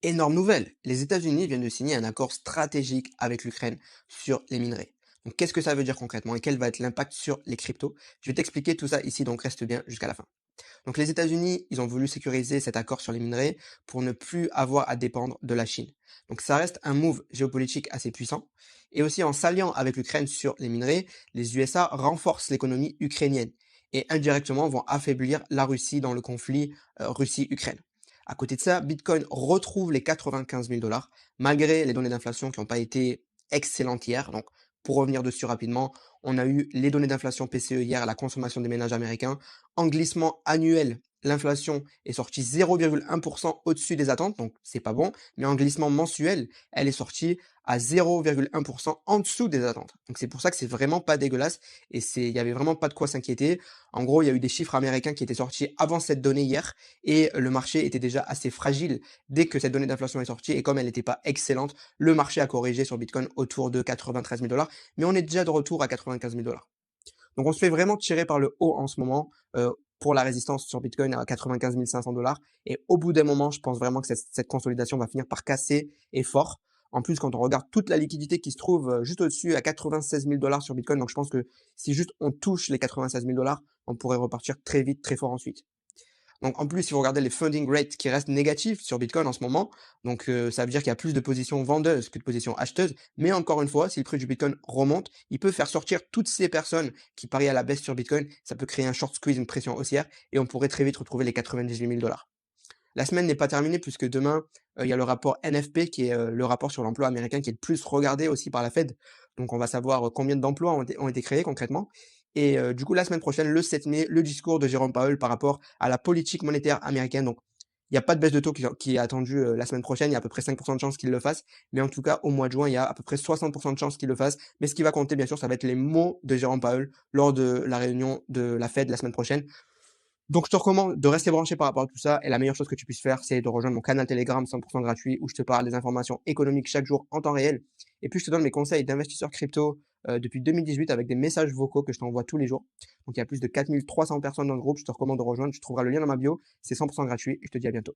Énorme nouvelle, les États-Unis viennent de signer un accord stratégique avec l'Ukraine sur les minerais. Donc qu'est-ce que ça veut dire concrètement et quel va être l'impact sur les cryptos? Je vais t'expliquer tout ça ici, donc reste bien jusqu'à la fin. Donc les États-Unis, ils ont voulu sécuriser cet accord sur les minerais pour ne plus avoir à dépendre de la Chine. Donc ça reste un move géopolitique assez puissant. Et aussi en s'alliant avec l'Ukraine sur les minerais, les USA renforcent l'économie ukrainienne et indirectement vont affaiblir la Russie dans le conflit Russie-Ukraine. À côté de ça, Bitcoin retrouve les 95 000 dollars malgré les données d'inflation qui n'ont pas été excellentes hier. Donc pour revenir dessus rapidement, on a eu les données d'inflation PCE hier, la consommation des ménages américains. En glissement annuel, l'inflation est sortie 0,1% au-dessus des attentes, donc c'est pas bon. Mais en glissement mensuel, elle est sortie à 0,1% en dessous des attentes. Donc c'est pour ça que c'est vraiment pas dégueulasse et il y avait vraiment pas de quoi s'inquiéter. En gros, il y a eu des chiffres américains qui étaient sortis avant cette donnée hier et le marché était déjà assez fragile dès que cette donnée d'inflation est sortie et comme elle n'était pas excellente, le marché a corrigé sur Bitcoin autour de 93 000 dollars, mais on est déjà de retour à 95 000 dollars. Donc on se fait vraiment tirer par le haut en ce moment pour la résistance sur Bitcoin à 95 500 dollars. Et au bout d'un moment, je pense vraiment que cette consolidation va finir par casser et fort. En plus, quand on regarde toute la liquidité qui se trouve juste au-dessus à 96 000 dollars sur Bitcoin, donc je pense que si juste on touche les 96 000 dollars, on pourrait repartir très vite, très fort ensuite. Donc en plus, si vous regardez les funding rates qui restent négatifs sur Bitcoin en ce moment, donc ça veut dire qu'il y a plus de positions vendeuses que de positions acheteuses. Mais encore une fois, si le prix du Bitcoin remonte, il peut faire sortir toutes ces personnes qui parient à la baisse sur Bitcoin. Ça peut créer un short squeeze, une pression haussière, et on pourrait très vite retrouver les 98 000 dollars. La semaine n'est pas terminée puisque demain, il y a le rapport NFP qui est le rapport sur l'emploi américain qui est le plus regardé aussi par la Fed. Donc on va savoir combien d'emplois ont été créés concrètement. Et du coup, la semaine prochaine, le 7 mai, le discours de Jérôme Powell par rapport à la politique monétaire américaine. Donc il n'y a pas de baisse de taux qui est attendue la semaine prochaine. Il y a à peu près 5% de chances qu'il le fasse. Mais en tout cas, au mois de juin, il y a à peu près 60% de chances qu'il le fasse. Mais ce qui va compter, bien sûr, ça va être les mots de Jérôme Powell lors de la réunion de la Fed la semaine prochaine. Donc, je te recommande de rester branché par rapport à tout ça. Et la meilleure chose que tu puisses faire, c'est de rejoindre mon canal Telegram 100% gratuit où je te parle des informations économiques chaque jour en temps réel. Et puis, je te donne mes conseils d'investisseur crypto depuis 2018 avec des messages vocaux que je t'envoie tous les jours. Donc, il y a plus de 4300 personnes dans le groupe. Je te recommande de rejoindre. Tu trouveras le lien dans ma bio. C'est 100% gratuit et je te dis à bientôt.